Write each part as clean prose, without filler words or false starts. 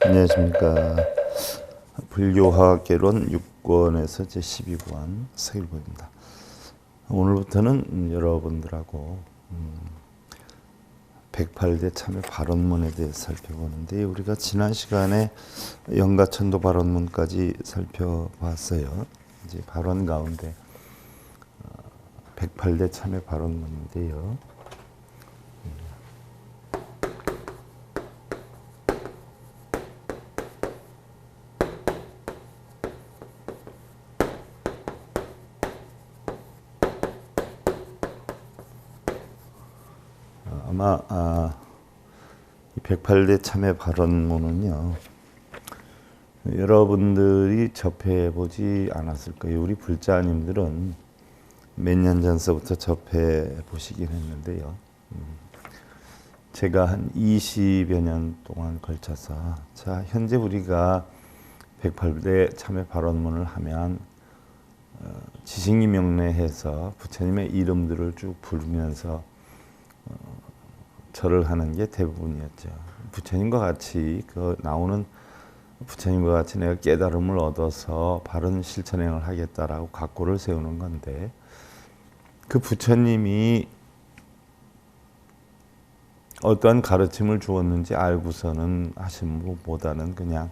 안녕하십니까. 불교화학개론 6권에서 제12권 서일보입니다. 오늘부터는 여러분들하고 108대 참회 발언문에 대해 살펴보는데, 우리가 지난 시간에 영가천도 발언문까지 살펴봤어요. 이제 발언 가운데 108대 참회 발언문인데요. 아마 이 108대 참회 발언문은요, 여러분들이 접해보지 않았을 거예요. 우리 불자님들은 몇 년 전서부터 접해보시긴 했는데요. 제가 한 20여 년 동안 걸쳐서, 자, 현재 우리가 108대 참회 발언문을 하면 지식이 명례해서 부처님의 이름들을 쭉 부르면서 절을 하는 게 대부분이었죠. 부처님과 같이 나오는 부처님과 같이 내가 깨달음을 얻어서 바른 실천행을 하겠다라고 각고를 세우는 건데, 그 부처님이 어떠한 가르침을 주었는지 알고서는 하신 것보다는 그냥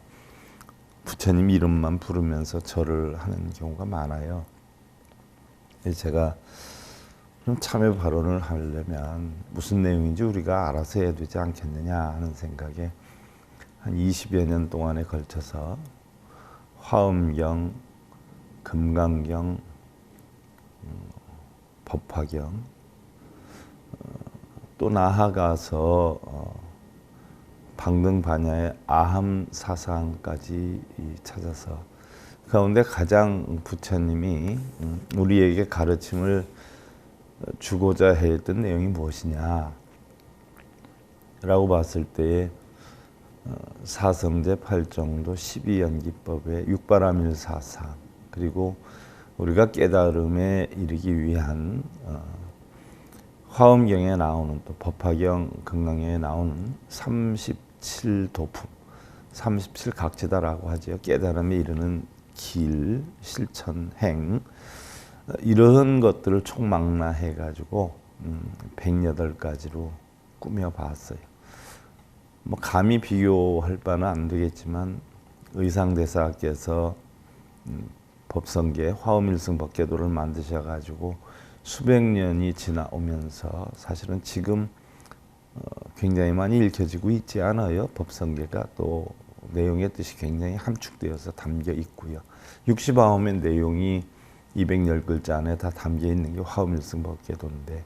부처님 이름만 부르면서 절을 하는 경우가 많아요. 제가 그럼 참회 발언을 하려면 무슨 내용인지 우리가 알아서 해야 되지 않겠느냐 하는 생각에 한 20여 년 동안에 걸쳐서 화엄경, 금강경, 법화경, 또 나아가서 방등반야의 아함사상까지 찾아서, 가운데 가장 부처님이 우리에게 가르침을 주고자 했던 내용이 무엇이냐 라고 봤을 때에 사성제 8정도 12연기법의 육바라밀사상, 그리고 우리가 깨달음에 이르기 위한 화엄경에 나오는, 또 법화경, 금강경에 나오는 37도품, 37각지다라고 하죠. 깨달음에 이르는 길, 실천, 행, 이런 것들을 총망라해가지고 108가지로 꾸며봤어요. 뭐 감히 비교할 바는 안 되겠지만, 의상대사께서 법성계 화엄일승 법계도를 만드셔가지고 수백 년이 지나오면서 사실은 지금 굉장히 많이 읽혀지고 있지 않아요. 법성계가 또 내용의 뜻이 굉장히 함축되어서 담겨 있고요. 60아홉의 내용이 210글자 안에 다 담겨 있는 게 화엄일승 법계도인데,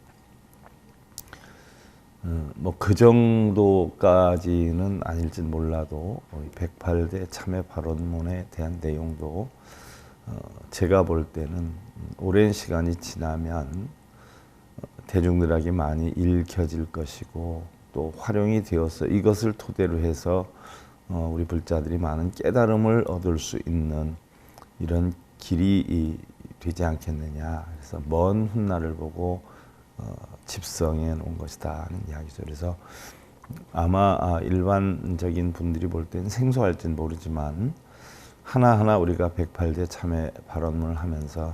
뭐 그 정도까지는 아닐진 몰라도 108대 참회 발언문에 대한 내용도 제가 볼 때는 오랜 시간이 지나면 대중들에게 많이 읽혀질 것이고, 또 활용이 되어서 이것을 토대로 해서 우리 불자들이 많은 깨달음을 얻을 수 있는 이런 길이 되지 않겠느냐. 그래서 먼 훗날을 보고 집성해 놓은 것이다 하는 이야기죠. 그래서 아마 일반적인 분들이 볼 때는 생소할지는 모르지만, 하나하나 우리가 108대 참회 발언문을 하면서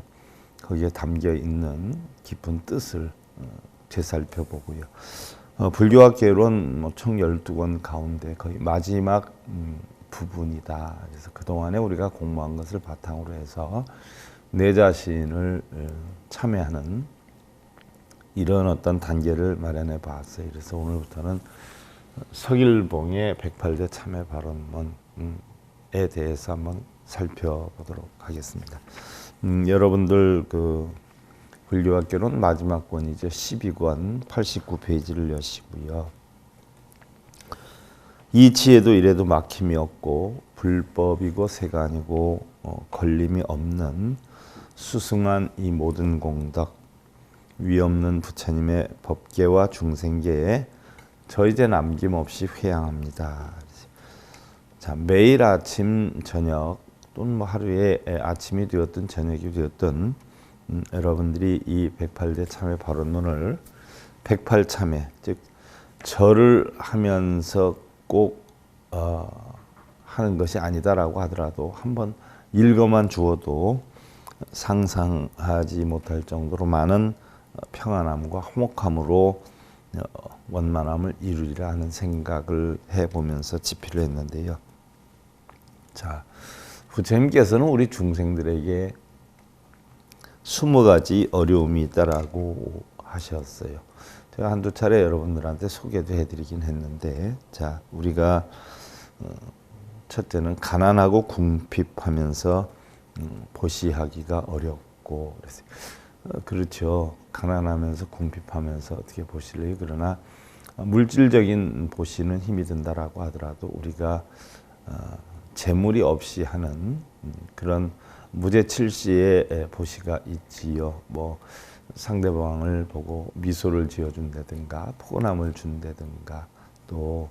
거기에 담겨 있는 깊은 뜻을 되살펴보고요. 불교학개론 총 12권 가운데 거의 마지막 부분이다. 그래서 그동안에 우리가 공부한 것을 바탕으로 해서 내 자신을 참회하는 이런 어떤 단계를 마련해 봤어요. 그래서 오늘부터는 서길봉의 108대 참회 발언문에 대해서 한번 살펴보도록 하겠습니다. 여러분들 그 불교학개론 마지막 권이죠. 12권 89페이지를 여시고요. 이치에도 이래도 막힘이 없고 불법이고 세간이고 걸림이 없는 수승한 이 모든 공덕 위없는 부처님의 법계와 중생계에 저 이제 남김없이 회양합니다. 자, 매일 아침 저녁 또는 뭐 하루에 아침이 되었든 저녁이 되었든 여러분들이 이 108대 참회 발언문을 108참회 즉 절을 하면서 꼭 하는 것이 아니다라고 하더라도 한번 읽어만 주어도 상상하지 못할 정도로 많은 평안함과 화목함으로 원만함을 이루리라 하는 생각을 해보면서 집필을 했는데요. 자, 부처님께서는 우리 중생들에게 20가지 어려움이 있다라고 하셨어요. 제가 한두 차례 여러분들한테 소개도 해드리긴 했는데, 자, 우리가 첫째는 가난하고 궁핍하면서 보시하기가 어렵고 그랬어요. 그렇죠. 가난하면서 궁핍하면서 어떻게 보실래요? 그러나 물질적인 보시는 힘이 든다라고 하더라도 우리가 재물이 없이 하는 그런 무죄칠시의 보시가 있지요. 뭐 상대방을 보고 미소를 지어준다든가 포근함을 준다든가 또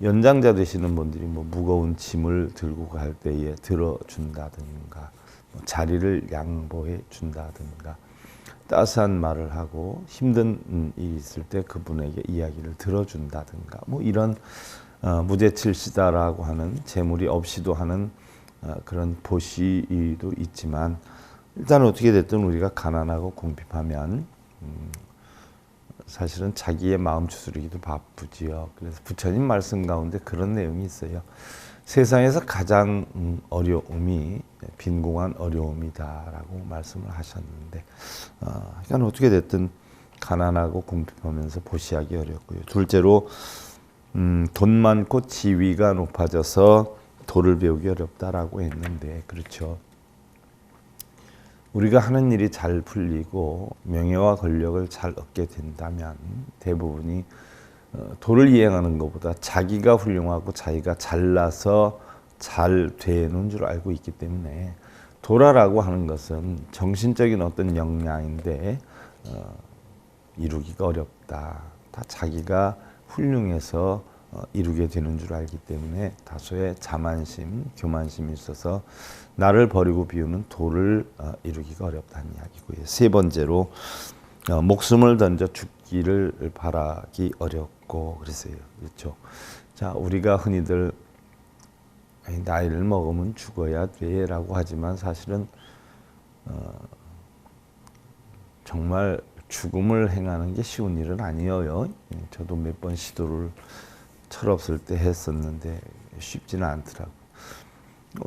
연장자 되시는 분들이 뭐 무거운 짐을 들고 갈 때에 들어준다든가 자리를 양보해 준다든가 따스한 말을 하고 힘든 일이 있을 때 그분에게 이야기를 들어준다든가 뭐 이런 무죄칠시다라고 하는 재물이 없이도 하는 그런 보시도 있지만 일단 어떻게 됐든 우리가 가난하고 궁핍하면 사실은 자기의 마음 추스르기도 바쁘지요. 그래서 부처님 말씀 가운데 그런 내용이 있어요. 세상에서 가장 어려움이 빈궁한 어려움이다라고 말씀을 하셨는데 그러니까 어떻게 됐든 가난하고 궁핍하면서 보시하기 어렵고요. 둘째로 돈 많고 지위가 높아져서 도를 배우기 어렵다라고 했는데 그렇죠. 우리가 하는 일이 잘 풀리고 명예와 권력을 잘 얻게 된다면 대부분이 도를 이행하는 것보다 자기가 훌륭하고 자기가 잘나서 잘 되는 줄 알고 있기 때문에 도라라고 하는 것은 정신적인 어떤 역량인데 이루기가 어렵다. 다 자기가 훌륭해서 이루게 되는 줄 알기 때문에 다소의 자만심, 교만심이 있어서 나를 버리고 비우는 도를 이루기가 어렵다는 이야기고요. 세 번째로 목숨을 던져 죽기를 바라기 어렵고 그랬어요. 그렇죠. 자, 우리가 흔히들 나이를 먹으면 죽어야 돼라고 하지만 사실은 정말 죽음을 행하는 게 쉬운 일은 아니에요. 저도 몇 번 시도를 철없을 때 했었는데 쉽지는 않더라고요.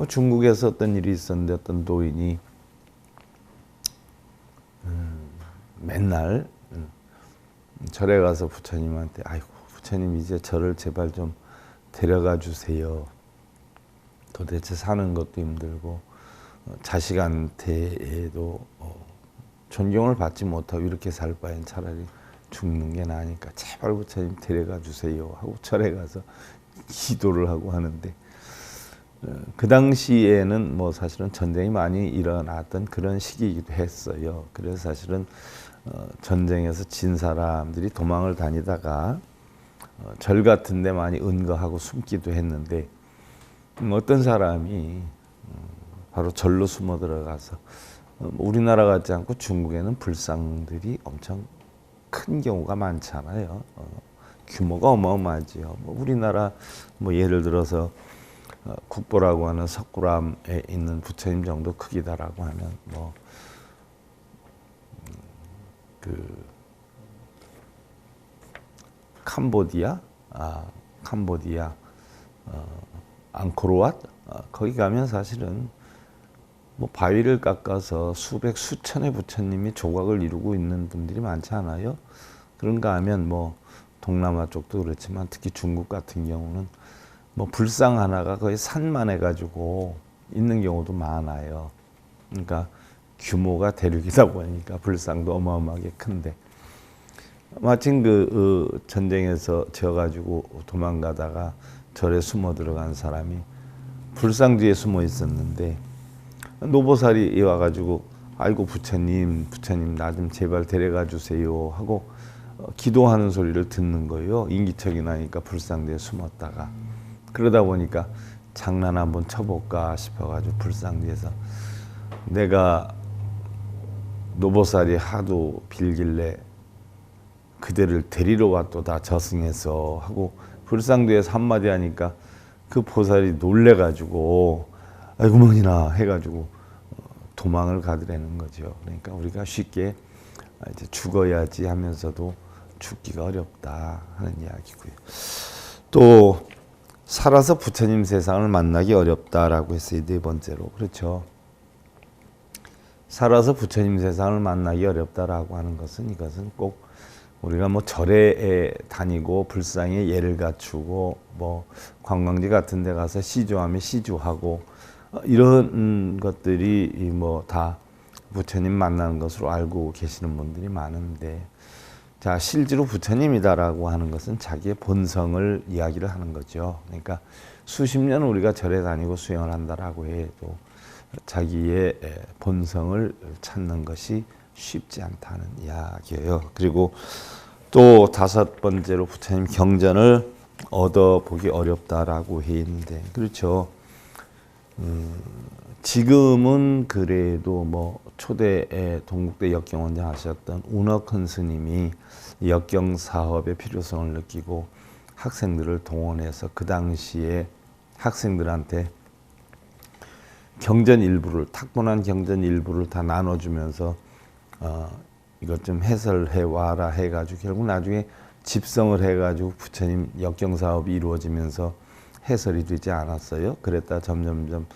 중국에서 어떤 일이 있었는데 어떤 도인이 맨날 절에 가서 부처님한테 아이고 부처님 이제 저를 제발 좀 데려가 주세요. 도대체 사는 것도 힘들고 자식한테도 존경을 받지 못하고 이렇게 살 바엔 차라리 죽는 게 나으니까 제발 부처님 데려가 주세요 하고 절에 가서 기도를 하고 하는데 그 당시에는 뭐 사실은 전쟁이 많이 일어났던 그런 시기이기도 했어요. 그래서 사실은 전쟁에서 진 사람들이 도망을 다니다가 절 같은 데 많이 은거하고 숨기도 했는데 어떤 사람이 바로 절로 숨어 들어가서 우리나라 같지 않고 중국에는 불상들이 엄청 큰 경우가 많잖아요. 규모가 어마어마하지요. 뭐 우리나라 뭐 예를 들어서 국보라고 하는 석굴암에 있는 부처님 정도 크기다라고 하면 뭐 캄보디아, 앙코르왓 거기 가면 사실은 뭐 바위를 깎아서 수백 수천의 부처님이 조각을 이루고 있는 분들이 많지 않아요? 그런가 하면 뭐 동남아 쪽도 그렇지만 특히 중국 같은 경우는 뭐 불상 하나가 거의 산만 해가지고 있는 경우도 많아요. 그러니까 규모가 대륙이다 보니까 불상도 어마어마하게 큰데 마침 전쟁에서 져가지고 도망가다가 절에 숨어 들어간 사람이 불상 뒤에 숨어 있었는데 노보살이 와가지고 아이고 부처님 나 좀 제발 데려가 주세요 하고 기도하는 소리를 듣는 거예요. 인기척이 나니까 불상 뒤에 숨었다가 그러다 보니까 장난 한번 쳐볼까 싶어가지고 불상 뒤에서 내가 노보살이 하도 빌길래 그대를 데리러 왔도다 저승에서 하고 불상 뒤에서 한마디 하니까 그 보살이 놀래가지고 아이고 뭐니나 해가지고 도망을 가더라는 거죠. 그러니까 우리가 쉽게 이제 죽어야지 하면서도 죽기가 어렵다 하는 이야기고요. 또 살아서 부처님 세상을 만나기 어렵다라고 했어요. 네 번째로. 그렇죠. 살아서 부처님 세상을 만나기 어렵다라고 하는 것은 이것은 꼭 우리가 뭐 절에 다니고 불상에 예를 갖추고 뭐 관광지 같은 데 가서 시주하면 시주하고 이런 것들이 뭐 다 부처님 만나는 것으로 알고 계시는 분들이 많은데 자 실제로 부처님이다라고 하는 것은 자기의 본성을 이야기를 하는 거죠. 그러니까 수십 년 우리가 절에 다니고 수행을 한다라고 해도 자기의 본성을 찾는 것이 쉽지 않다는 이야기예요. 그리고 또 다섯 번째로 부처님 경전을 얻어보기 어렵다라고 해 있는데 그렇죠. 지금은 그래도 뭐 초대 동국대 역경원장 하셨던 운어큰 스님이 역경 사업의 필요성을 느끼고 학생들을 동원해서 그 당시에 학생들한테 경전 일부를 탁본한 경전 일부를 다 나눠주면서 이것 좀 해설해 와라 해가지고 결국 나중에 집성을 해가지고 부처님 역경 사업이 이루어지면서 해설이 되지 않았어요. 그랬다 점점점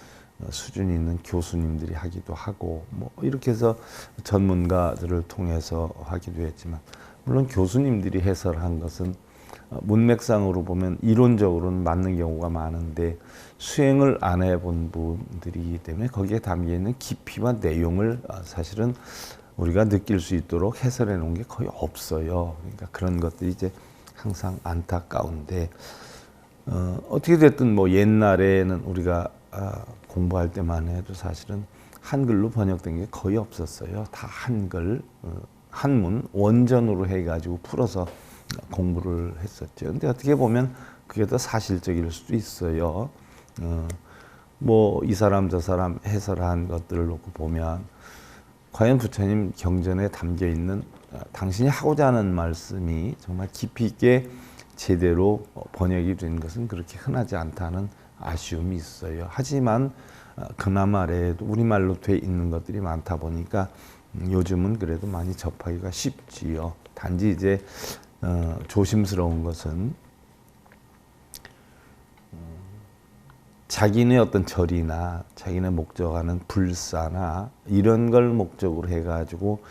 수준 있는 교수님들이 하기도 하고 뭐 이렇게 해서 전문가들을 통해서 하기도 했지만 물론 교수님들이 해설한 것은 문맥상으로 보면 이론적으로는 맞는 경우가 많은데 수행을 안 해본 분들이기 때문에 거기에 담겨 있는 깊이와 내용을 사실은 우리가 느낄 수 있도록 해설해 놓은 게 거의 없어요. 그러니까 그런 것들이 이제 항상 안타까운데 어떻게 됐든 뭐 옛날에는 우리가 공부할 때만 해도 사실은 한글로 번역된 게 거의 없었어요. 다 한글, 한문 원전으로 해가지고 풀어서 공부를 했었죠. 근데 어떻게 보면 그게 더 사실적일 수도 있어요. 뭐 이 사람 저 사람 해설한 것들을 놓고 보면 과연 부처님 경전에 담겨 있는 당신이 하고자 하는 말씀이 정말 깊이 있게 제대로 번역이 된 것은 그렇게 흔하지 않다는 아쉬움이 있어요. 하지만 그나마라도 우리말로 돼 있는 것들이 많다 보니까 요즘은 그래도 많이 접하기가 쉽지요. 단지 이제 조심스러운 것은 자기네 어떤 절이나 자기네 목적하는 불사나 이런 걸 목적으로 해가지고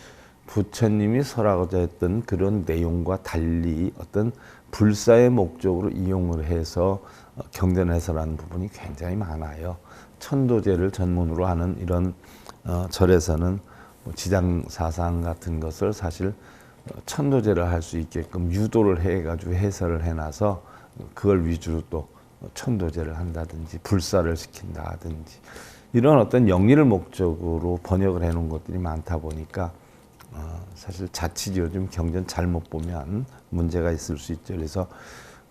부처님이 설하고자 했던 그런 내용과 달리 어떤 불사의 목적으로 이용을 해서 경전 해설하는 부분이 굉장히 많아요. 천도제를 전문으로 하는 이런 절에서는 뭐 지장사상 같은 것을 사실 천도제를 할 수 있게끔 유도를 해가지고 해설을 해놔서 그걸 위주로 또 천도제를 한다든지 불사를 시킨다든지 이런 어떤 영리를 목적으로 번역을 해놓은 것들이 많다 보니까 사실 자칫 요즘 경전 잘못 보면 문제가 있을 수 있죠. 그래서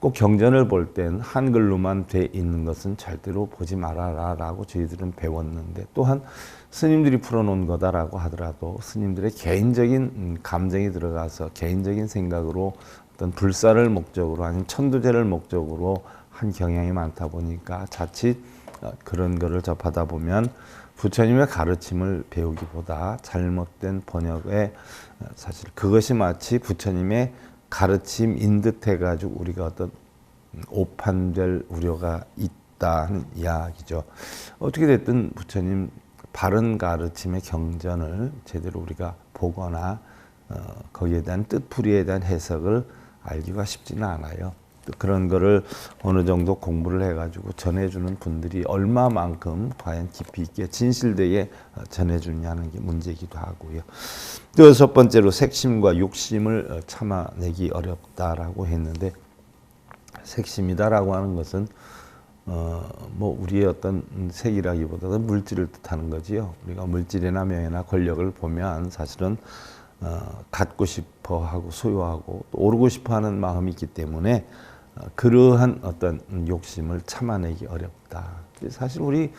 꼭 경전을 볼 땐 한글로만 돼 있는 것은 절대로 보지 말아라라고 저희들은 배웠는데 또한 스님들이 풀어놓은 거다라고 하더라도 스님들의 개인적인 감정이 들어가서 개인적인 생각으로 어떤 불사를 목적으로 아니면 천도제를 목적으로 한 경향이 많다 보니까 자칫 그런 거를 접하다 보면 부처님의 가르침을 배우기보다 잘못된 번역에 사실 그것이 마치 부처님의 가르침인 듯 해가지고 우리가 어떤 오판될 우려가 있다는 이야기죠. 어떻게 됐든 부처님 바른 가르침의 경전을 제대로 우리가 보거나 거기에 대한 뜻풀이에 대한 해석을 알기가 쉽지는 않아요. 또 그런 거를 어느 정도 공부를 해가지고 전해주는 분들이 얼마만큼 과연 깊이 있게 진실되게 전해주냐는 게 문제이기도 하고요. 또 여섯 번째로 색심과 욕심을 참아내기 어렵다라고 했는데, 색심이다라고 하는 것은 뭐 우리의 어떤 색이라기보다는 물질을 뜻하는 거지요. 우리가 물질이나 명예나 권력을 보면 사실은 갖고 싶어 하고 소유하고 또 오르고 싶어 하는 마음이 있기 때문에 그러한 어떤 욕심을 참아내기 어렵다. 사실 우리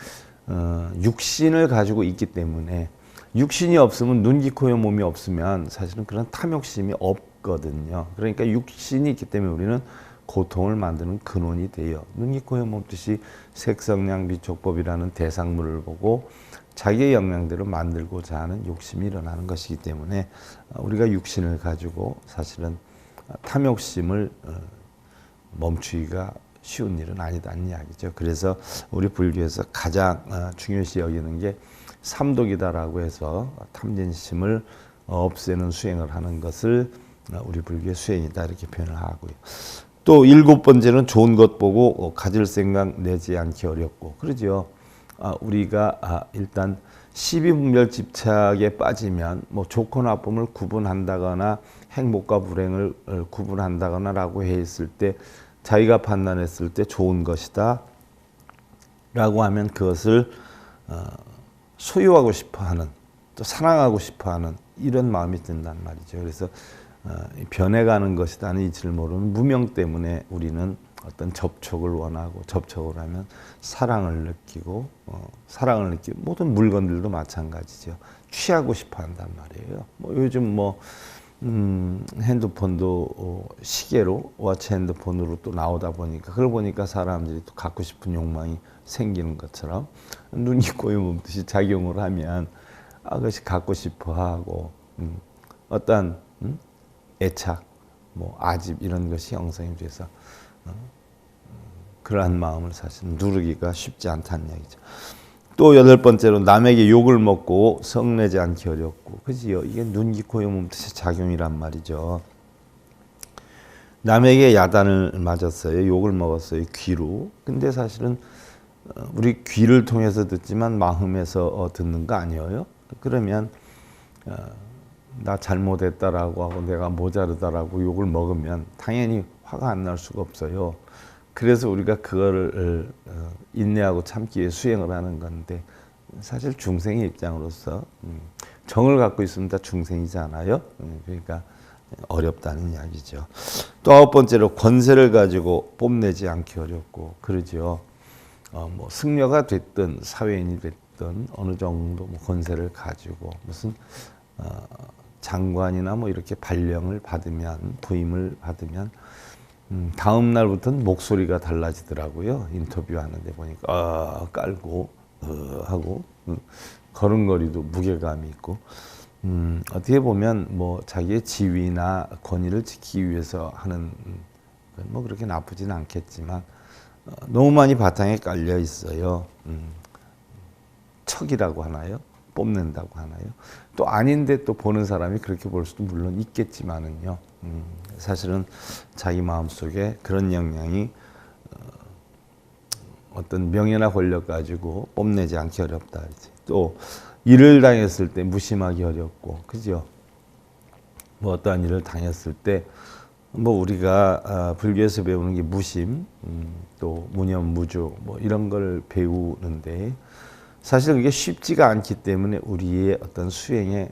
육신을 가지고 있기 때문에, 육신이 없으면 눈, 귀, 코, 의 몸이 없으면 사실은 그런 탐욕심이 없거든요. 그러니까 육신이 있기 때문에 우리는 고통을 만드는 근원이 돼요. 눈, 귀, 코, 의 몸 뜻이 색성량 비촉법이라는 대상물을 보고 자기의 역량대로 만들고자 하는 욕심이 일어나는 것이기 때문에 우리가 육신을 가지고 사실은 탐욕심을 멈추기가 쉬운 일은 아니다는 이야기죠. 그래서 우리 불교에서 가장 중요시 여기는 게 삼독이다라고 해서 탐진심을 없애는 수행을 하는 것을 우리 불교의 수행이다 이렇게 표현을 하고요. 또 일곱 번째는 좋은 것 보고 가질 생각 내지 않기 어렵고, 그러죠. 우리가 일단 시비분별 집착에 빠지면 뭐 좋고 나쁨을 구분한다거나 행복과 불행을 구분한다거나라고 했을 때, 자기가 판단했을 때 좋은 것이다 라고 하면 그것을 소유하고 싶어하는, 또 사랑하고 싶어하는 이런 마음이 든단 말이죠. 그래서 변해가는 것이다는 이치를 모르는 무명 때문에 우리는 어떤 접촉을 원하고, 접촉을 하면 사랑을 느끼고, 모든 물건들도 마찬가지죠. 취하고 싶어 한단 말이에요. 뭐 요즘 핸드폰도 시계로, 워치 핸드폰으로 또 나오다 보니까, 그걸 보니까 사람들이 또 갖고 싶은 욕망이 생기는 것처럼 눈이 코에 몸듯이 작용을 하면 그것이 갖고 싶어 하고, 어떤 애착, 아집 이런 것이 형성이 돼서 그러한 마음을 사실 누르기가 쉽지 않다는 얘기죠. 또 여덟 번째로 남에게 욕을 먹고 성내지 않기 어렵고, 그지요? 이게 눈, 귀, 코, 의 몸 뜻의 작용이란 말이죠. 남에게 야단을 맞았어요. 욕을 먹었어요. 귀로. 근데 사실은 우리 귀를 통해서 듣지만 마음에서 듣는 거 아니에요? 그러면 나 잘못했다라고 하고 내가 모자르다라고 욕을 먹으면 당연히 화가 안 날 수가 없어요. 그래서 우리가 그거를 인내하고 참기 위해 수행을 하는 건데, 사실 중생의 입장으로서 정을 갖고 있으면 다 중생이잖아요. 그러니까 어렵다는 이야기죠. 또 아홉 번째로 권세를 가지고 뽐내지 않기 어렵고, 그러죠. 승려가 됐든 사회인이 됐든 어느 정도 권세를 가지고 무슨 장관이나 이렇게 발령을 받으면, 부임을 받으면 다음 날부터는 목소리가 달라지더라고요. 인터뷰하는데 보니까 깔고 하고 걸음걸이도 무게감이 있고, 어떻게 보면 자기의 지위나 권위를 지키기 위해서 하는 그렇게 나쁘진 않겠지만 너무 많이 바탕에 깔려 있어요. 척이라고 하나요? 뽐낸다고 하나요? 또 아닌데 또 보는 사람이 그렇게 볼 수도 물론 있겠지만은요. 사실은 자기 마음속에 그런 영향이 어떤 명예나 권력 가지고 뽐내지 않기 어렵다. 또 일을 당했을 때 무심하기 어렵고, 그죠? 어떠한 일을 당했을 때 우리가 불교에서 배우는 게 무심, 또 무념무주 이런 걸 배우는데, 사실 그게 쉽지가 않기 때문에 우리의 어떤 수행의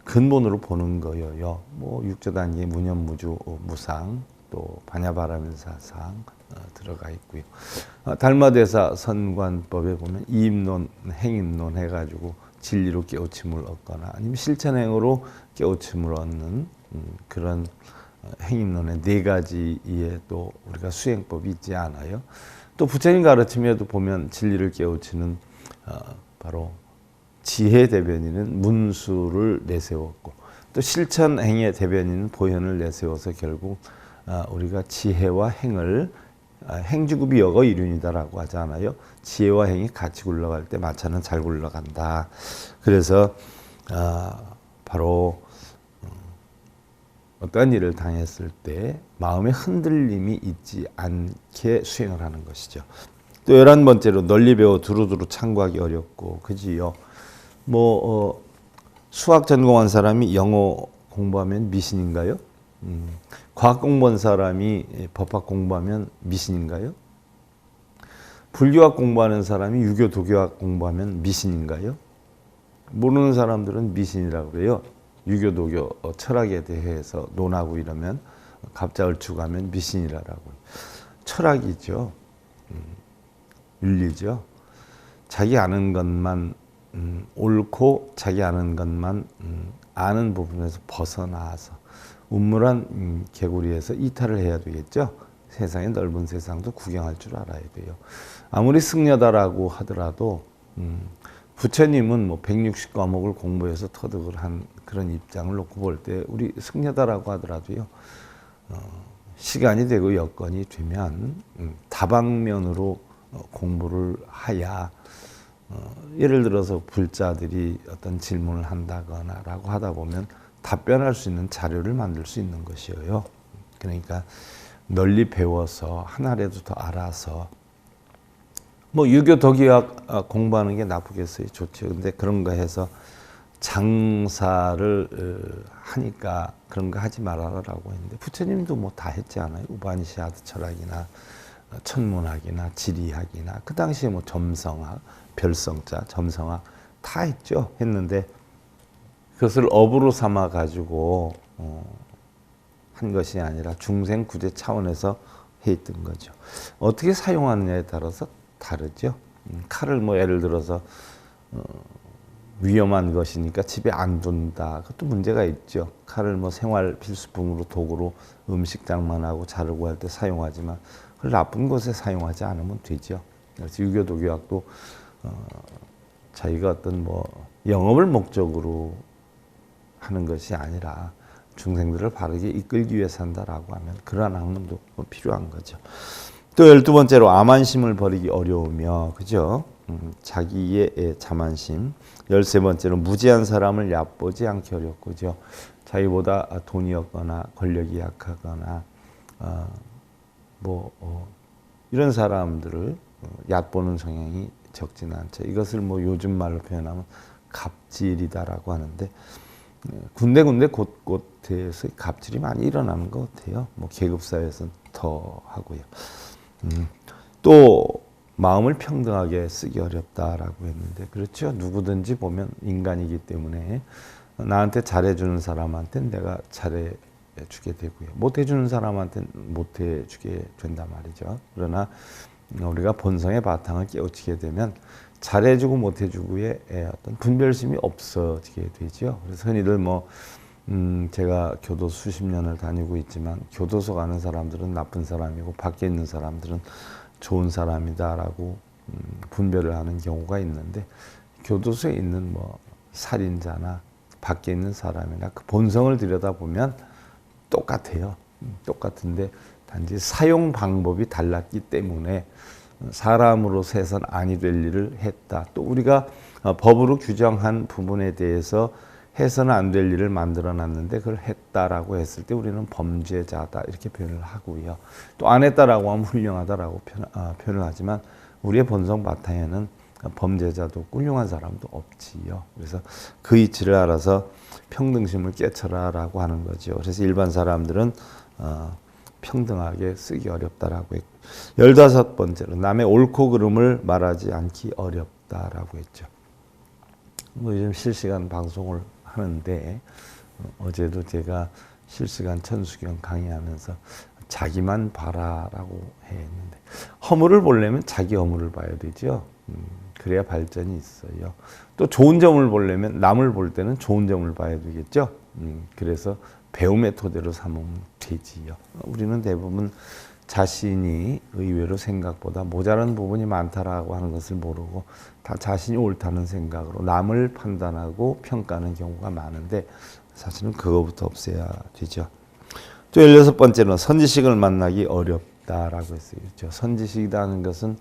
근본으로 보는 거예요. 육조 단계의 무념무주, 무상, 또 반야바라밀사상 들어가 있고요. 달마대사 선관법에 보면 이입론, 행입론 해가지고 진리로 깨우침을 얻거나 아니면 실천행으로 깨우침을 얻는 그런 행입론의 네 가지의 또 우리가 수행법이 있지 않아요. 또 부처님 가르침에도 보면 진리를 깨우치는 바로 지혜 대변인은 문수를 내세웠고, 또 실천 행의 대변인은 보현을 내세워서 결국 우리가 지혜와 행을 행주급이 여거 이륜이다라고 하잖아요. 지혜와 행이 같이 굴러갈 때 마차는 잘 굴러간다. 그래서 바로 어떠한 일을 당했을 때 마음의 흔들림이 있지 않게 수행을 하는 것이죠. 또 11번째로 널리 배워 두루두루 참고하기 어렵고, 그지요. 수학 전공한 사람이 영어 공부하면 미신인가요? 과학 공부한 사람이 법학 공부하면 미신인가요? 불교학 공부하는 사람이 유교 도교학 공부하면 미신인가요? 모르는 사람들은 미신이라고 그래요. 유교 도교 철학에 대해서 논하고 이러면 갑자을축하면 미신이라고. 철학이죠. 윤리죠. 자기 아는 것만 옳고 자기 아는 것만 아는 부분에서 벗어나서 우물한 개구리에서 이탈을 해야 되겠죠. 세상의 넓은 세상도 구경할 줄 알아야 돼요. 아무리 승려다라고 하더라도 부처님은 160과목을 공부해서 터득을 한 그런 입장을 놓고 볼 때 우리 승려다라고 하더라도요. 시간이 되고 여건이 되면 다방면으로 공부를 하야 예를 들어서 불자들이 어떤 질문을 한다거나라고 하다 보면 답변할 수 있는 자료를 만들 수 있는 것이에요. 그러니까 널리 배워서 하나라도 더 알아서 유교 도교학 공부하는 게 나쁘겠어요? 좋죠. 근데 그런 거 해서 장사를 하니까 그런 거 하지 말아라라고 했는데 부처님도 다 했지 않아요? 우바니샤드 철학이나 천문학이나 지리학이나 그 당시에 점성학, 별성자, 점성학 다 했죠. 했는데 그것을 업으로 삼아 가지고 한 것이 아니라 중생 구제 차원에서 했던 거죠. 어떻게 사용하느냐에 따라서 다르죠. 칼을 예를 들어서 위험한 것이니까 집에 안 둔다. 그것도 문제가 있죠. 칼을 생활 필수품으로 도구로 음식 장만하고 자르고 할 때 사용하지만 그걸 나쁜 곳에 사용하지 않으면 되죠. 그래서 유교 도교학도 자기가 어떤 영업을 목적으로 하는 것이 아니라 중생들을 바르게 이끌기 위해서 한다라고 하면 그러한 학문도 필요한 거죠. 또 12번째로 암안심을 버리기 어려우며, 그죠? 자기의 자만심. 13번째로 무지한 사람을 얕보지 않기 어렵고, 그죠? 자기보다 돈이 없거나 권력이 약하거나 이런 사람들을 얕보는 성향이 적지는 않죠. 이것을 요즘 말로 표현하면 갑질이다라고 하는데 군데군데 곳곳에서 갑질이 많이 일어나는 것 같아요. 계급사회에서는 더 하고요. 또 마음을 평등하게 쓰기 어렵다라고 했는데 그렇죠. 누구든지 보면 인간이기 때문에 나한테 잘해주는 사람한테는 내가 잘해주게 되고요. 못해주는 사람한테는 못해주게 된단 말이죠. 그러나 우리가 본성의 바탕을 깨우치게 되면 잘해주고 못해주고의 어떤 분별심이 없어지게 되죠. 그래서 흔히들 제가 교도 수십 년을 다니고 있지만 교도소 가는 사람들은 나쁜 사람이고 밖에 있는 사람들은 좋은 사람이다라고 분별을 하는 경우가 있는데 교도소에 있는 살인자나 밖에 있는 사람이나 그 본성을 들여다보면 똑같아요. 똑같은데 단지 사용 방법이 달랐기 때문에 사람으로서 해서는 아니 될 일을 했다. 또 우리가 법으로 규정한 부분에 대해서 해서는 안 될 일을 만들어 놨는데 그걸 했다라고 했을 때 우리는 범죄자다 이렇게 표현을 하고요. 또 안 했다라고 하면 훌륭하다라고 표현을 하지만 우리의 본성 바탕에는 범죄자도 없고 훌륭한 사람도 없지요. 그래서 그 이치를 알아서 평등심을 깨쳐라라고 하는 거죠. 그래서 일반 사람들은 평등하게 쓰기 어렵다라고 했고 15번째로 남의 옳고 그름을 말하지 않기 어렵다라고 했죠. 요즘 실시간 방송을 하는데 어제도 제가 실시간 천수경 강의하면서 자기만 봐라라고 했는데 허물을 보려면 자기 허물을 봐야 되죠. 그래야 발전이 있어요. 또 좋은 점을 보려면 남을 볼 때는 좋은 점을 봐야 되겠죠. 그래서 배움의 토대로 삼으면 되지요. 우리는 대부분 자신이 의외로 생각보다 모자란 부분이 많다라고 하는 것을 모르고 다 자신이 옳다는 생각으로 남을 판단하고 평가하는 경우가 많은데 사실은 그거부터 없애야 되죠. 또 16번째는 선지식을 만나기 어렵다라고 했어요. 그렇죠? 선지식이라는 것은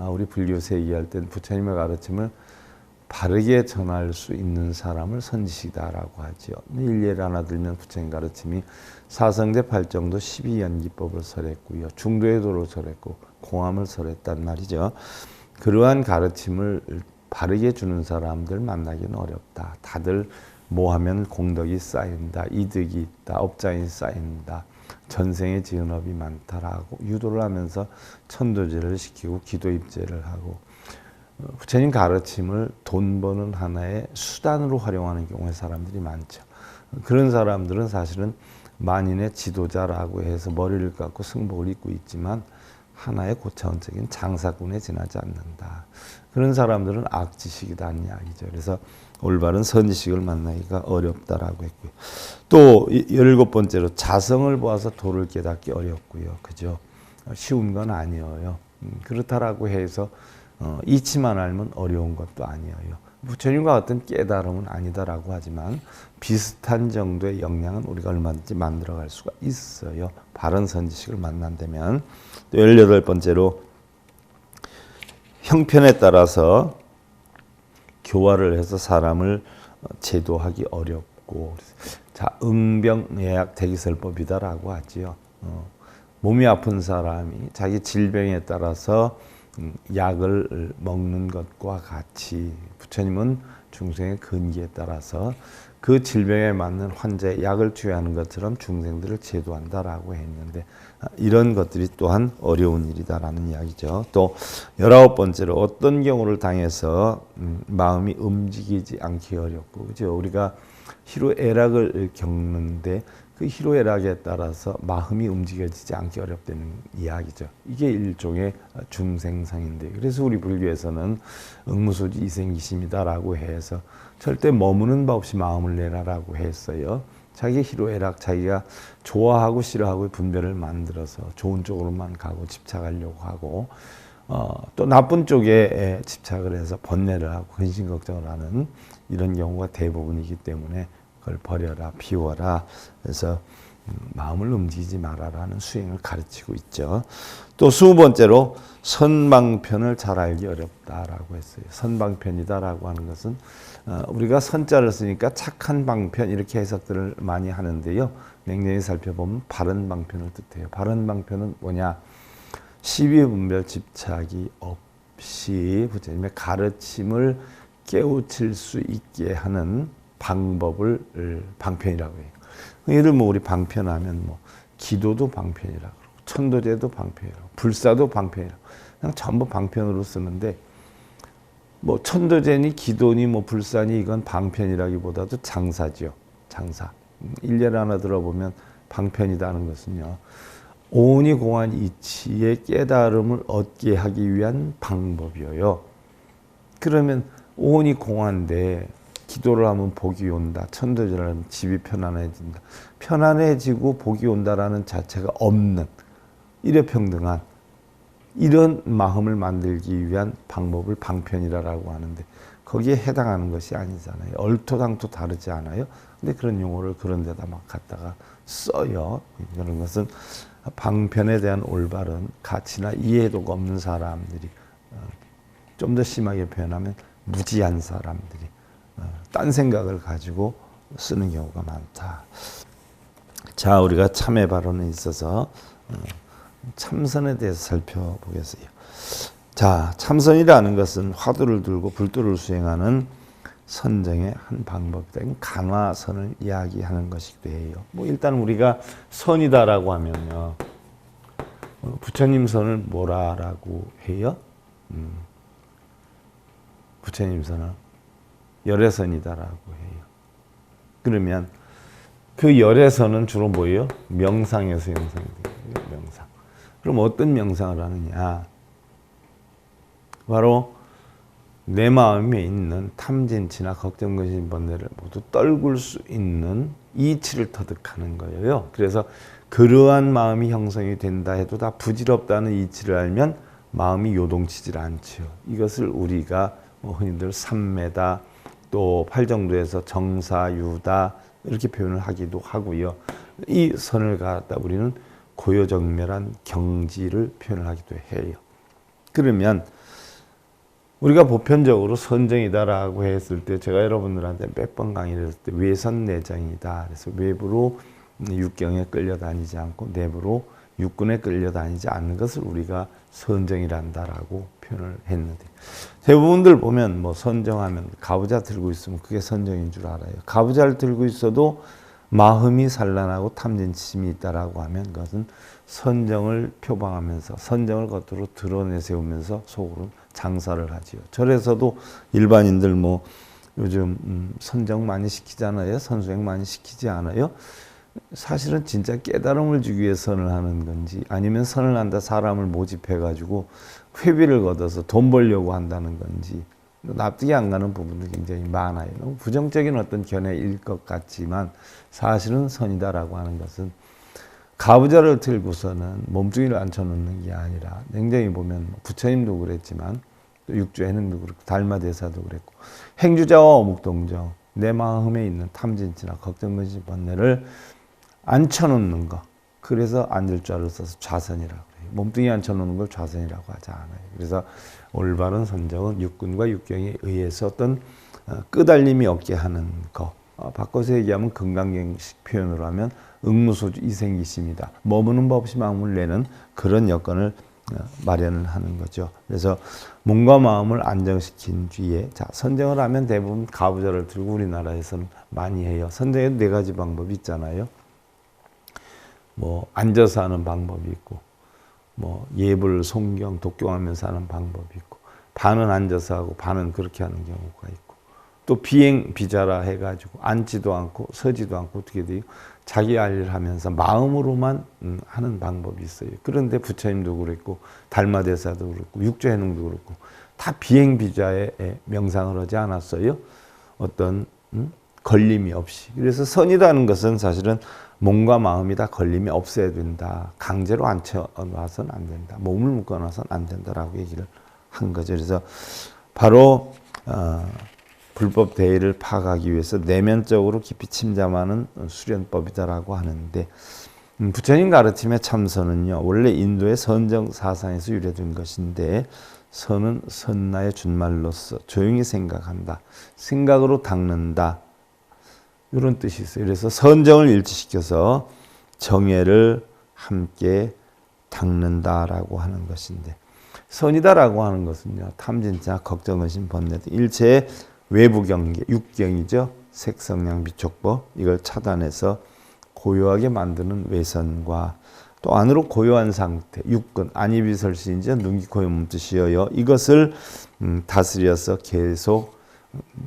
우리 불교에서 얘기할 때 부처님의 가르침을 바르게 전할 수 있는 사람을 선지식이다라고 하죠. 일례를 하나 들면 부처님 가르침이 사성제 8정도 12연기법을 설했고요. 중도의 도를 설했고 공함을 설했단 말이죠. 그러한 가르침을 바르게 주는 사람들 만나기는 어렵다. 다들 뭐 하면 공덕이 쌓인다. 이득이 있다. 업장이 쌓인다. 전생에 지은 업이 많다라고 유도를 하면서 천도제를 시키고 기도입제를 하고 부처님 가르침을 돈 버는 하나의 수단으로 활용하는 경우에 사람들이 많죠. 그런 사람들은 사실은 만인의 지도자라고 해서 머리를 깎고 승복을 입고 있지만 하나의 고차원적인 장사꾼에 지나지 않는다. 그런 사람들은 악지식이라는 이야기죠. 그래서 올바른 선지식을 만나기가 어렵다라고 했고요. 또 17번째로 자성을 보아서 도를 깨닫기 어렵고요. 그죠? 쉬운 건 아니에요. 그렇다라고 해서 이치만 알면 어려운 것도 아니에요. 부처님과 어떤 깨달음은 아니다라고 하지만 비슷한 정도의 역량은 우리가 얼마든지 만들어갈 수가 있어요. 바른 선지식을 만난다면. 또 18번째로 형편에 따라서 교화를 해서 사람을 제도하기 어렵고 자 응병예약 대기설법이다라고 하지요. 몸이 아픈 사람이 자기 질병에 따라서 약을 먹는 것과 같이 부처님은 중생의 근기에 따라서 그 질병에 맞는 환자의 약을 투여하는 것처럼 중생들을 제도한다라고 했는데 이런 것들이 또한 어려운 일이다라는 이야기죠. 또 19번째로 어떤 경우를 당해서 마음이 움직이지 않기 어렵고 그죠? 우리가 희로애락을 겪는데 그 희로애락에 따라서 마음이 움직여지지 않기 어렵다는 이야기죠. 이게 일종의 중생상인데 그래서 우리 불교에서는 응무소지 이생기심이다라고 해서 절대 머무는 바 없이 마음을 내라라고 했어요. 자기 희로애락, 자기가 좋아하고 싫어하고 분별을 만들어서 좋은 쪽으로만 가고 집착하려고 하고 또 나쁜 쪽에 집착을 해서 번뇌를 하고 근심 걱정을 하는 이런 경우가 대부분이기 때문에 그걸 버려라, 비워라. 그래서 마음을 움직이지 말아라는 수행을 가르치고 있죠. 또 20번째로 선방편을 잘 알기 어렵다라고 했어요. 선방편이다라고 하는 것은 우리가 선자를 쓰니까 착한 방편 이렇게 해석들을 많이 하는데요. 냉정히 살펴보면 바른 방편을 뜻해요. 바른 방편은 뭐냐? 시비분별 집착이 없이 부처님의 가르침을 깨우칠 수 있게 하는 방법을 방편이라고 해요. 예를 들면 우리 방편하면 뭐 기도도 방편이라고 그러고 천도제도 방편이라고 불사도 방편이라고 그냥 전부 방편으로 쓰는데 뭐 천도제니 기도니 뭐 불사니 이건 방편이라기보다도 장사죠. 장사. 일례를 하나 들어보면 방편이라는 것은요. 오온이 공한 이치의 깨달음을 얻게 하기 위한 방법이에요. 그러면 오온이 공한데 기도를 하면 복이 온다. 천도제를 하면 집이 편안해진다. 편안해지고 복이 온다라는 자체가 없는 일회평등한 이런 마음을 만들기 위한 방법을 방편이라고 하는데 거기에 해당하는 것이 아니잖아요. 얼토당토 다르지 않아요. 근데 그런 용어를 그런 데다 막 갖다가 써요. 그런 것은 방편에 대한 올바른 가치나 이해도가 없는 사람들이 좀 더 심하게 표현하면 무지한 사람들이 딴 생각을 가지고 쓰는 경우가 많다. 자, 우리가 참회 발언에 있어서 참선에 대해서 살펴보겠어요. 자, 참선이라는 것은 화두를 들고 불도를 수행하는 선정의 한 방법이다. 간화선을 이야기하는 것이기도 해요. 뭐 일단 우리가 선이다라고 하면요, 부처님 선을 뭐라고 해요? 부처님 선을 열애선이다라고 해요. 그러면 그 열애선은 주로 뭐예요? 명상에서 형성이 돼요. 명상. 그럼 어떤 명상을 하느냐? 바로 내 마음에 있는 탐진치나 걱정, 근심, 번뇌를 모두 떨굴 수 있는 이치를 터득하는 거예요. 그래서 그러한 마음이 형성이 된다 해도 다 부질없다는 이치를 알면 마음이 요동치질 않지요. 이것을 우리가 흔히들 삼매다, 또 팔정도에서 정사유다 이렇게 표현을 하기도 하고요. 이 선을 갖다 우리는 고요정멸한 경지를 표현을 하기도 해요. 그러면 우리가 보편적으로 선정이다라고 했을 때 제가 여러분들한테 몇 번 강의를 했을 때 외선내정이다. 그래서 외부로 육경에 끌려다니지 않고 내부로 육군에 끌려다니지 않는 것을 우리가 선정이란다라고 표현을 했는데, 대부분들 보면 뭐 선정하면 가부좌 들고 있으면 그게 선정인 줄 알아요. 가부좌를 들고 있어도 마음이 산란하고 탐진심이 있다라고 하면 그것은 선정을 표방하면서 선정을 겉으로 드러내세우면서 속으로 장사를 하지요. 절에서도 일반인들 뭐 요즘 선정 많이 시키잖아요. 선수행 많이 시키지 않아요. 사실은 진짜 깨달음을 주기 위해 선을 하는 건지, 아니면 선을 한다 사람을 모집해 가지고 회비를 걷어서 돈 벌려고 한다는 건지 납득이 안 가는 부분도 굉장히 많아요. 너무 부정적인 어떤 견해일 것 같지만 사실은 선이다라고 하는 것은 가부좌를 들고서는 몸뚱이를 앉혀놓는 게 아니라, 냉정히 보면 부처님도 그랬지만 또 육조 해능도 그렇고 달마대사도 그랬고, 행주자와 어묵동정, 내 마음에 있는 탐진치나 걱정근심 번뇌를 앉혀놓는 것, 그래서 앉을 자를 써서 좌선이라고 해요. 몸뚱이 앉혀놓는 걸 좌선이라고 하지 않아요. 그래서 올바른 선정은 육군과 육경에 의해서 어떤 끄달림이 없게 하는 것, 바꿔서 얘기하면 금강경식 표현으로 하면 응무소주 이생기심이다. 머무는 법 없이 마음을 내는 그런 여건을 마련을 하는 거죠. 그래서 몸과 마음을 안정시킨 뒤에, 자, 선정을 하면 대부분 가부좌를 들고 우리나라에서는 많이 해요. 선정에 4가지 방법이 있잖아요. 뭐 앉아서 하는 방법이 있고, 뭐 예불, 송경, 독경하면서 하는 방법이 있고, 반은 앉아서 하고 반은 그렇게 하는 경우가 있고, 또 비행 비자라 해가지고 앉지도 않고 서지도 않고 어떻게 돼요? 자기 할 일 하면서 마음으로만 하는 방법이 있어요. 그런데 부처님도 그랬고 달마대사도 그렇고 육조해능도 그렇고 다 비행 비자에 명상을 하지 않았어요. 어떤 걸림이 없이. 그래서 선이라는 것은 사실은 몸과 마음이 다 걸림이 없어야 된다. 강제로 앉혀놔서는 안 된다. 몸을 묶어놔서는 안 된다라고 얘기를 한 거죠. 그래서 바로 불법 대의를 파악하기 위해서 내면적으로 깊이 침잠하는 수련법이다라고 하는데, 부처님 가르침의 참선은요, 원래 인도의 선정 사상에서 유래된 것인데, 선은 선나의 준말로서 조용히 생각한다, 생각으로 닦는다, 이런 뜻이 있어요. 그래서 선정을 일치시켜서 정예를 함께 닦는다라고 하는 것인데, 선이다라고 하는 것은요, 탐진자, 걱정의심, 번뇌 등 일체의 외부 경계, 육경이죠. 색성량 비촉법, 이걸 차단해서 고요하게 만드는 외선과 또 안으로 고요한 상태, 육근, 안이비설시인지 눈기코의 몸뜻이여요. 이것을 다스려서 계속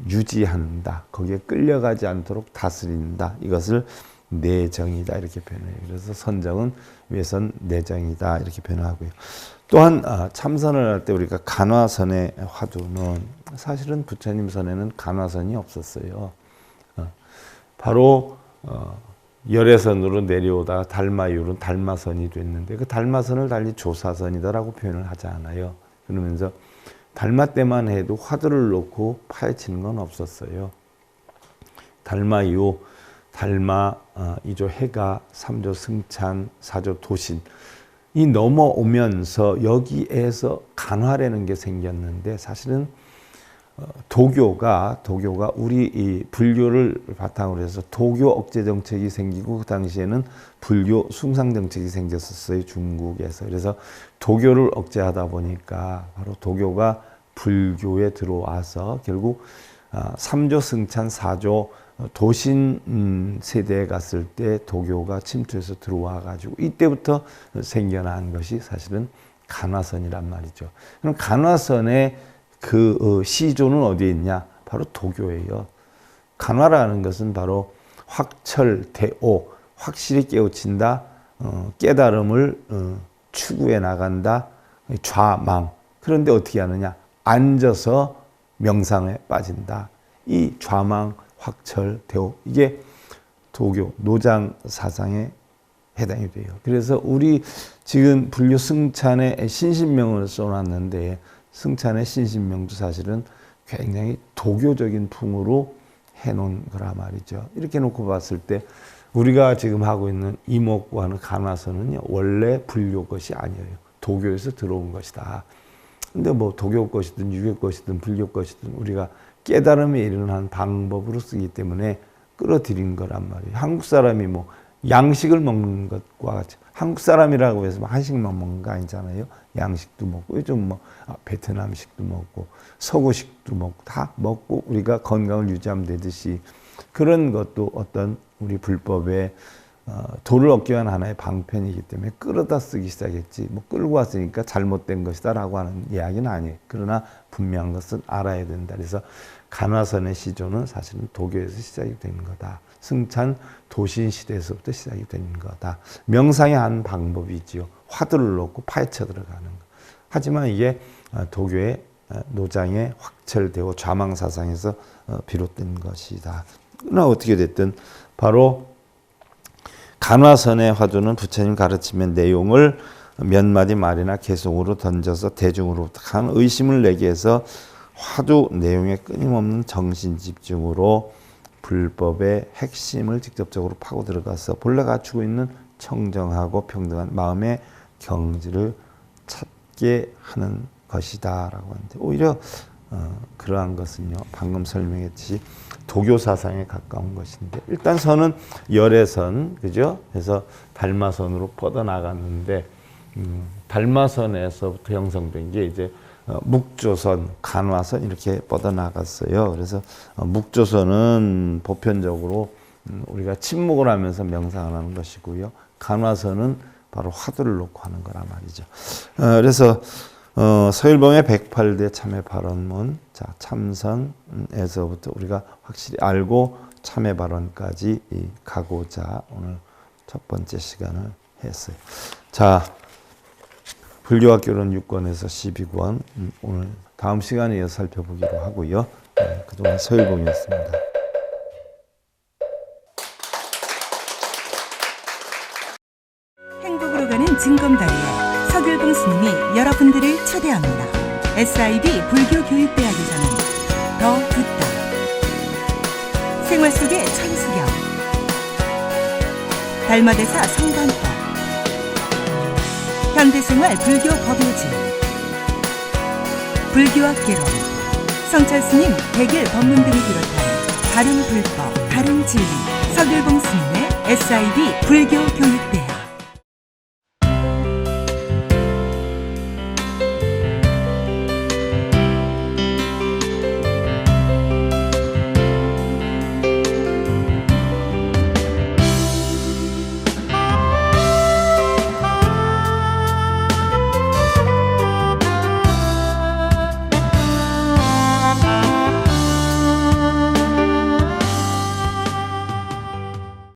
유지한다. 거기에 끌려가지 않도록 다스린다. 이것을 내정이다 이렇게 표현해요. 그래서 선정은 외선 내정이다 이렇게 표현하고요. 또한 참선을 할 때 우리가 간화선의 화두는 사실은 부처님 선에는 간화선이 없었어요. 바로 열애선으로 내려오다가 달마유는 달마선이 됐는데, 그 달마선을 달리 조사선이다라고 표현을 하지 않아요. 그러면서 달마 때만 해도 화두를 놓고 파헤치는 건 없었어요. 달마유, 달마, 2조 해가, 3조 승찬, 4조 도신, 이 넘어오면서 여기에서 간화라는 게 생겼는데, 사실은 도교가 우리 이 불교를 바탕으로 해서 도교 억제 정책이 생기고, 그 당시에는 불교 숭상 정책이 생겼었어요, 중국에서. 그래서 도교를 억제하다 보니까 바로 도교가 불교에 들어와서 결국 3조 승찬, 4조 도신 세대에 갔을 때 도교가 침투해서 들어와 가지고 이때부터 생겨난 것이 사실은 간화선이란 말이죠. 그럼 간화선의 그 시조는 어디에 있냐? 바로 도교예요. 간화라는 것은 바로 확철대오, 확실히 깨우친다, 깨달음을 추구해 나간다, 좌망. 그런데 어떻게 하느냐? 앉아서 명상에 빠진다. 이 좌망, 확철, 대오, 이게 도교, 노장 사상의 해당이 돼요. 그래서 우리 지금 불교 승찬의 신신명을 써놨는데 승찬의 신신명도 사실은 굉장히 도교적인 풍으로 해놓은 거라 말이죠. 이렇게 놓고 봤을 때 우리가 지금 하고 있는 이목구하는 간화서는요, 원래 불교 것이 아니에요. 도교에서 들어온 것이다. 근데 뭐 도교 것이든 유교 것이든 불교 것이든 우리가 깨달음에 이르는 방법으로 쓰기 때문에 끌어들인 거란 말이에요. 한국 사람이 뭐 양식을 먹는 것과 같이, 한국 사람이라고 해서 한식만 먹는 거 아니잖아요. 양식도 먹고 요즘 뭐 베트남식도 먹고 서구식도 먹고 다 먹고 우리가 건강을 유지하면 되듯이 그런 것도 어떤 우리 불법의 도를 얻기 위한 하나의 방편이기 때문에 끌어다 쓰기 시작했지 뭐 끌고 왔으니까 잘못된 것이다 라고 하는 이야기는 아니에요. 그러나 분명한 것은 알아야 된다. 그래서 간화선의 시조는 사실은 도교에서 시작이 된 거다. 승찬 도신 시대에서부터 시작이 된 거다. 명상의 한 방법이지요. 화두를 놓고 파헤쳐 들어가는 것. 하지만 이게 도교의 노장에 확철되고 좌망사상에서 비롯된 것이다. 그러나 어떻게 됐든 바로 간화선의 화두는 부처님 가르치면 내용을 몇 마디 말이나 개송으로 던져서 대중으로부터 큰 의심을 내게 해서 화두 내용에 끊임없는 정신 집중으로 불법의 핵심을 직접적으로 파고 들어가서 본래 갖추고 있는 청정하고 평등한 마음의 경지를 찾게 하는 것이다 라고 하는데 오히려 그러한 것은요 방금 설명했듯이 도교 사상에 가까운 것인데 일단 선은 열애선 그죠? 그래서 달마선으로 뻗어나갔는데 달마선에서부터 형성된 게 이제 묵조선, 간화선 이렇게 뻗어나갔어요. 그래서 묵조선은 보편적으로 우리가 침묵을 하면서 명상을 하는 것이고요. 간화선은 바로 화두를 놓고 하는 거란 말이죠. 그래서 서일봉의 108대 참회 발언문, 자 참선에서부터 우리가 확실히 알고 참회 발언까지 가고자 오늘 첫 번째 시간을 했어요. 자, 불교학교론 6권에서 12권 오늘 다음 시간에 이어서 살펴보기로 하고요. 그동안 서일봉이었습니다. 행복으로 가는 징검다리에 서길봉 스님이 여러분들을 초대합니다. SIB 불교교육대학에서는 더 듣다, 생활 속의 천수경, 달마대사 성관법, 현대생활 불교 법요지, 불교학개론, 성찰스님 백일 법문 등을 비롯한 다른 불법, 다른 진리, 서길봉 스님의 SIB 불교교육대학.